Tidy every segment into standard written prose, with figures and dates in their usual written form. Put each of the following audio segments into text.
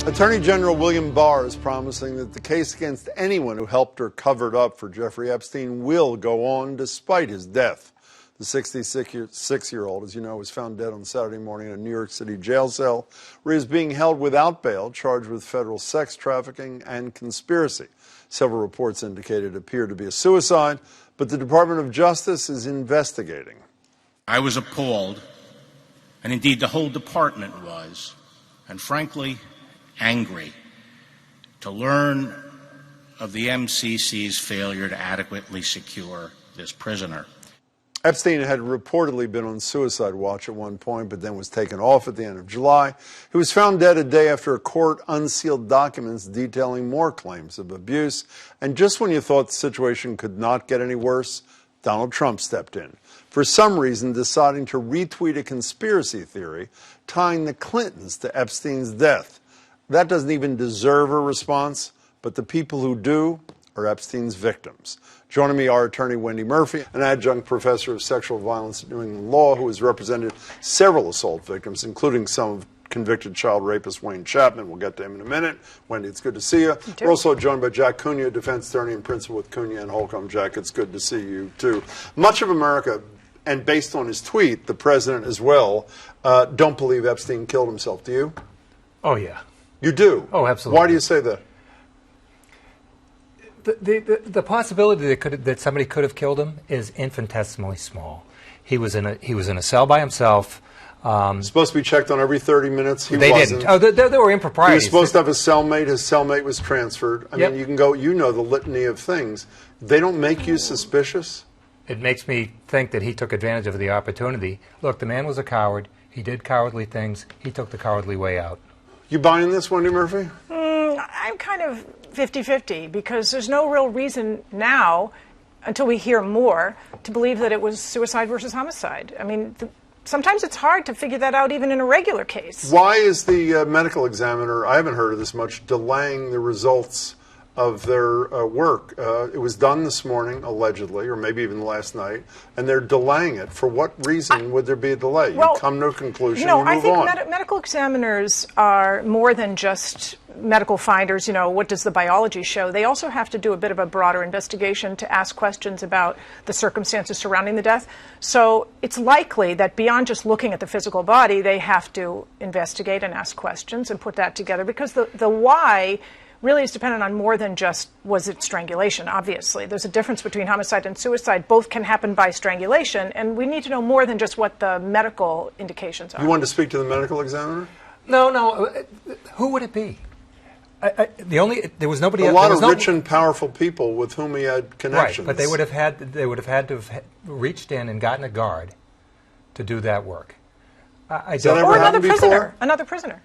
Attorney General William Barr is promising that the case against anyone who helped or covered up for Jeffrey Epstein will go on despite his death. The 66-year-old, as you know, was found dead on Saturday morning in a New York City jail cell where he is being held without bail, charged with federal sex trafficking and conspiracy. Several reports indicate it appeared to be a suicide, but the Department of Justice is investigating. I was appalled, and indeed the whole department was, and frankly, angry to learn of the MCC's failure to adequately secure this prisoner. Epstein had reportedly been on suicide watch at one point, but then was taken off at the end of July. He was found dead a day after a court unsealed documents detailing more claims of abuse. And just when you thought the situation could not get any worse, Donald Trump stepped in, for some reason deciding to retweet a conspiracy theory tying the Clintons to Epstein's death. That doesn't even deserve a response, but the people who do are Epstein's victims. Joining me are attorney Wendy Murphy, an adjunct professor of sexual violence at New England Law who has represented several assault victims, including some of convicted child rapist Wayne Chapman. We'll get to him in a minute. Wendy, it's good to see you. We're also joined by Jack Cunha, defense attorney and principal with Cunha and Holcomb. Jack, it's good to see you, too. Much of America, and based on his tweet, the president as well, don't believe Epstein killed himself. Do you? Oh, yeah. You do? Oh, absolutely. Why do you say that? The possibility that somebody could have killed him is infinitesimally small. He was in a cell by himself. Supposed to be checked on every 30 minutes. They wasn't. didn't. Oh, there were improprieties. He was supposed to have a cellmate. His cellmate was transferred. I Yep. mean, you can go. You know the litany of things. They don't make you suspicious. It makes me think that he took advantage of the opportunity. Look, the man was a coward. He did cowardly things. He took the cowardly way out. You buying this, Wendy Murphy? I'm kind of 50-50 because there's no real reason now, until we hear more, to believe that it was suicide versus homicide. I mean, sometimes it's hard to figure that out even in a regular case. Why is the medical examiner, I haven't heard of this much, delaying the results of their work? It was done this morning, allegedly, or maybe even last night, and they're delaying it. For what reason would there be a delay? You come to a conclusion, you move I think on. Medical examiners are more than just medical finders. You know, what does the biology show? They also have to do a bit of a broader investigation to ask questions about the circumstances surrounding the death. So it's likely that beyond just looking at the physical body, they have to investigate and ask questions and put that together, because the why really is dependent on more than just, was it strangulation? Obviously, there's a difference between homicide and suicide. Both can happen by strangulation, and we need to know more than just what the medical indications are. You wanted to speak to the medical examiner? No. Who would it be? There was nobody. A lot of rich and powerful people with whom he had connections. Right, but they would have had to have reached in and gotten a guard to do that work. Has that ever happened before? Another prisoner.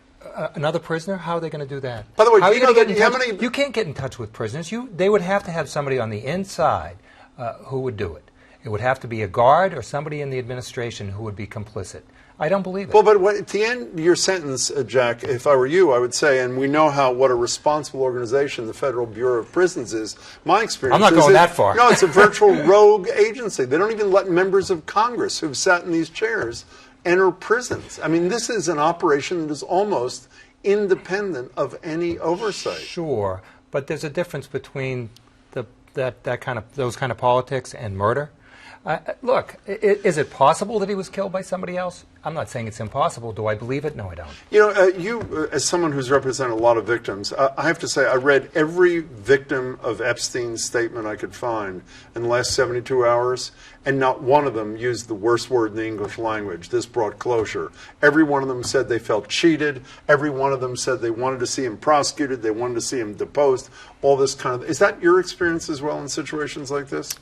Another prisoner? How are they going to do that? By the way, you can't get in touch with prisoners. They would have to have somebody on the inside who would do it. It would have to be a guard or somebody in the administration who would be complicit. I don't believe it. Well, but at the end of your sentence, Jack, if I were you, I would say, and we know what a responsible organization the Federal Bureau of Prisons is. My experience I'm not going that far. No, it's a virtual rogue agency. They don't even let members of Congress who've sat in these chairs enter prisons. I mean, this is an operation that is almost independent of any oversight. Sure, but there's a difference between those kind of politics and murder. Look, is it possible that he was killed by somebody else? I'm not saying it's impossible. Do I believe it? No, I don't. You know, you, as someone who's represented a lot of victims, I have to say I read every victim of Epstein's statement I could find in the last 72 hours, and not one of them used the worst word in the English language. This brought closure. Every one of them said they felt cheated. Every one of them said they wanted to see him prosecuted. They wanted to see him deposed. All this kind of... Is that your experience as well in situations like this?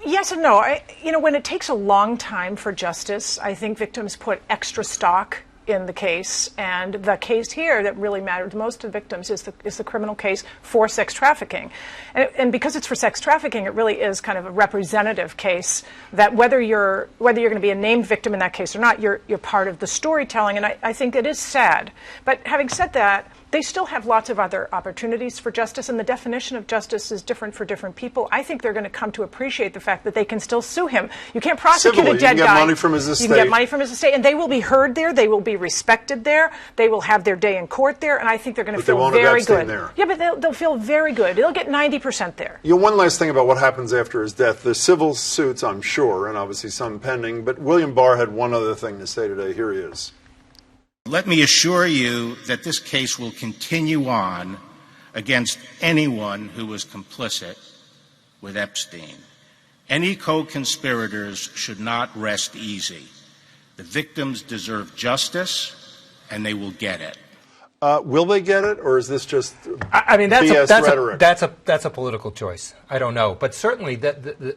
Yes and no. When it takes a long time for justice, I think victims put extra stock in the case. And the case here that really mattered most to victims is the criminal case for sex trafficking. And because it's for sex trafficking, it really is kind of a representative case that whether you're going to be a named victim in that case or not, you're part of the storytelling. And I think it is sad. But having said that, they still have lots of other opportunities for justice, and the definition of justice is different for different people. I think they're going to come to appreciate the fact that they can still sue him. You can't prosecute Civilly, a dead guy. You can get money from his estate. You can get money from his estate, and they will be heard there. They will be respected there. They will have their day in court there, and I think they're going to feel won't have very Epstein good. there. Yeah, but they'll feel very good. They'll get 90% there. One last thing about what happens after his death. The civil suits, I'm sure, and obviously some pending, but William Barr had one other thing to say today. Here he is. Let me assure you that this case will continue on against anyone who was complicit with Epstein. Any co-conspirators should not rest easy. The victims deserve justice, and they will get it. Will they get it, or is this just I mean, BS rhetoric? That's a political choice. I don't know, but certainly the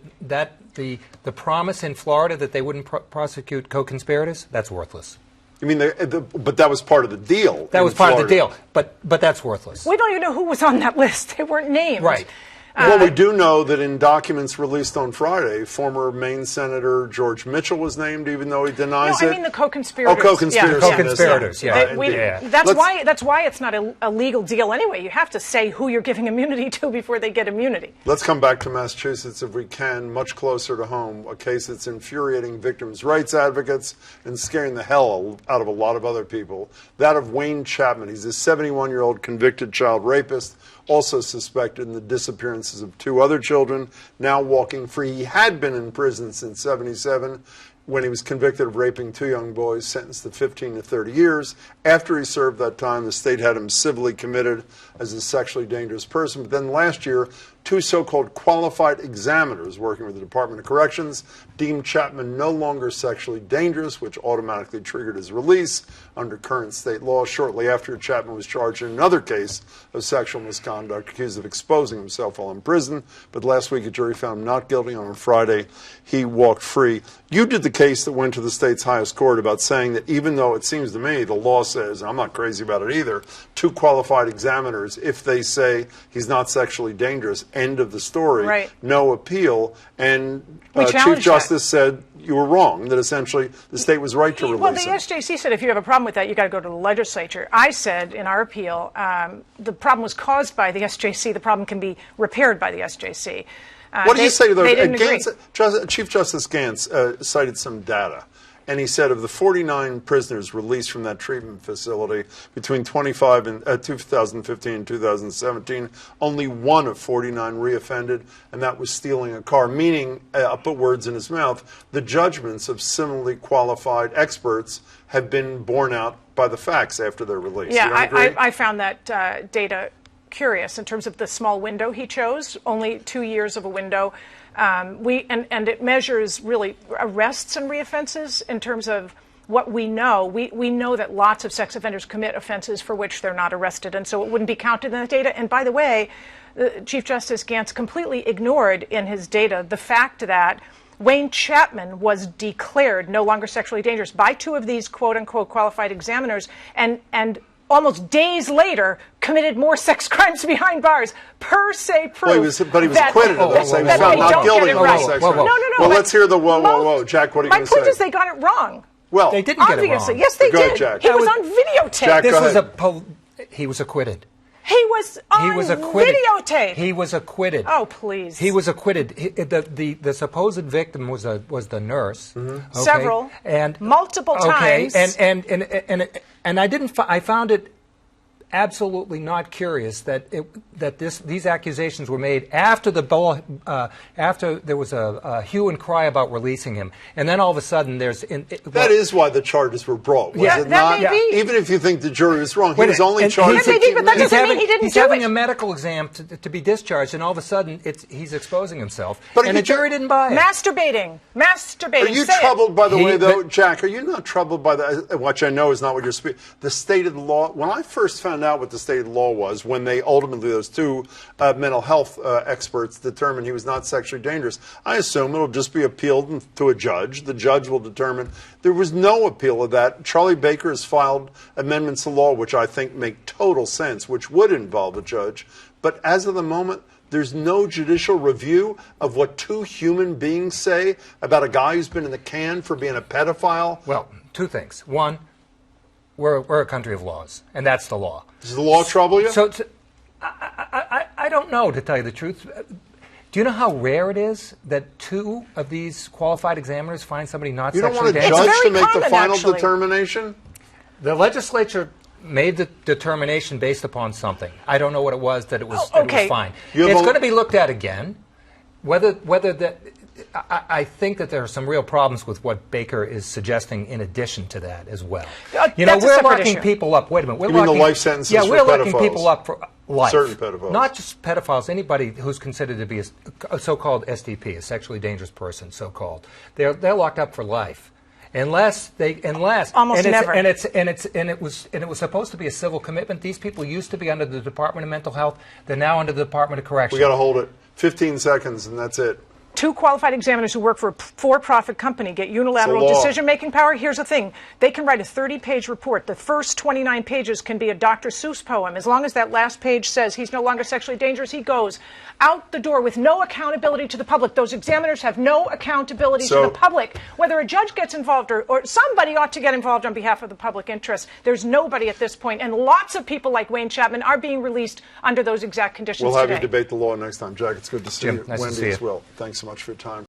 promise in Florida that they wouldn't prosecute co-conspirators, that's worthless. You mean, but that was part of the deal. That was part of the deal, but that's worthless. We don't even know who was on that list. They weren't named. Right. Well, we do know that in documents released on Friday, former Maine Senator George Mitchell was named, even though he denies No, it. I mean the co-conspirators. Oh, co-conspirators. Yeah. Co-conspirators, yeah. That's why it's not a legal deal anyway. You have to say who you're giving immunity to before they get immunity. Let's come back to Massachusetts, if we can, much closer to home, a case that's infuriating victims' rights advocates and scaring the hell out of a lot of other people. That of Wayne Chapman. He's a 71-year-old convicted child rapist, also suspected in the disappearances of 2 other children, now walking free. He had been in prison since '77 when he was convicted of raping 2 young boys, sentenced to 15 to 30 years. After he served that time, the state had him civilly committed as a sexually dangerous person. But then last year, 2 so-called qualified examiners working with the Department of Corrections deemed Chapman no longer sexually dangerous, which automatically triggered his release under current state law. Shortly after, Chapman was charged in another case of sexual misconduct, accused of exposing himself while in prison. But last week, a jury found him not guilty. On Friday, he walked free. You did the case that went to the state's highest court about saying that even though it seems to me the law says, and I'm not crazy about it either, 2 qualified examiners, if they say he's not sexually dangerous, end of the story, right. No appeal. And Chief Justice said you were wrong, that essentially the state was right to release him. Well, the SJC said if you have a problem with that, you've got to go to the legislature. I said in our appeal, the problem was caused by the SJC. The problem can be repaired by the SJC. What do you say to those? They didn't agree. Chief Justice Gantz cited some data. And he said of the 49 prisoners released from that treatment facility between 2015 and 2017, only 1 of 49 reoffended, and that was stealing a car, meaning, I'll put words in his mouth, the judgments of similarly qualified experts have been borne out by the facts after their release. Yeah, You don't agree? I found that data curious in terms of the small window he chose, only 2 years of a window. And it measures really arrests and reoffenses in terms of what we know. We know that lots of sex offenders commit offenses for which they're not arrested, and so it wouldn't be counted in the data. And by the way, Chief Justice Gantz completely ignored in his data the fact that Wayne Chapman was declared no longer sexually dangerous by 2 of these quote-unquote qualified examiners, and almost days later, committed more sex crimes behind bars. Per se proof. Well, but he was acquitted of this. He was found not guilty of sex crimes. No. Well, let's hear the whoa. Jack, what are you going to say? My point is they got it wrong. Well, they didn't get it wrong. Obviously. Yes, they Go ahead, did. Jack. He was on videotape. Jack, This go was ahead. he was acquitted. He was on acquitted. videotape. He was acquitted. Oh, please. He was acquitted. The supposed victim was the nurse. Mm-hmm. Okay? Several. And multiple times. And I found it absolutely not curious that these accusations were made after after there was a hue and cry about releasing him, and then all of a sudden that is why the charges were brought, was it that not? may be. Even if you think the jury was wrong, he was only charged. But that doesn't mean he didn't he's do having it. a medical exam to be discharged, and all of a sudden he's exposing himself, But and the jury didn't buy it. Masturbating. Are you troubled, by the way, though, Jack? Are you not troubled by which I know is not what you're speaking? The state of the law. When I first found out what the state of the law was, when they ultimately, those 2 mental health experts determined he was not sexually dangerous, I assume it'll just be appealed to a judge. The judge will determine. There was no appeal of that. Charlie Baker has filed amendments to law, which I think make total sense, which would involve a judge. But as of the moment, there's no judicial review of what 2 human beings say about a guy who's been in the can for being a pedophile. Well, 2 things. One, we're a country of laws, and that's the law. Does the law trouble you? So I don't know, to tell you the truth. Do you know how rare it is that 2 of these qualified examiners find somebody not You don't sexually want a dangerous? judge to make the common, final actually. determination? The legislature made the determination based upon something. I don't know what it was, that it was, Oh, that it was okay. fine. You have It's a- going to be looked at again. Whether that, I think that there are some real problems with what Baker is suggesting in addition to that as well. You know, That's a we're separate locking issue. people up. Wait a minute. We're You mean the locking, life sentences yeah, for we're locking pedophiles? people up for life. Certain pedophiles. Not just pedophiles, anybody who's considered to be a so-called SDP, a sexually dangerous person, so-called. They're locked up for life. Unless Almost and never. it was supposed to be a civil commitment. These people used to be under the Department of Mental Health. They're now under the Department of Corrections. We got to hold it. 15 seconds, and that's it. 2 qualified examiners who work for a for-profit company get unilateral It's a law. decision-making power. Here's the thing. They can write a 30-page report. The first 29 pages can be a Dr. Seuss poem. As long as that last page says he's no longer sexually dangerous, he goes out the door with no accountability to the public. Those examiners have no accountability to the public. Whether a judge gets involved or somebody ought to get involved on behalf of the public interest, there's nobody at this point. And lots of people like Wayne Chapman are being released under those exact conditions We'll have today. you debate the law next time. Jack, it's good to see Jim, you. nice to Wendy see as you. well. Thanks so much for your time.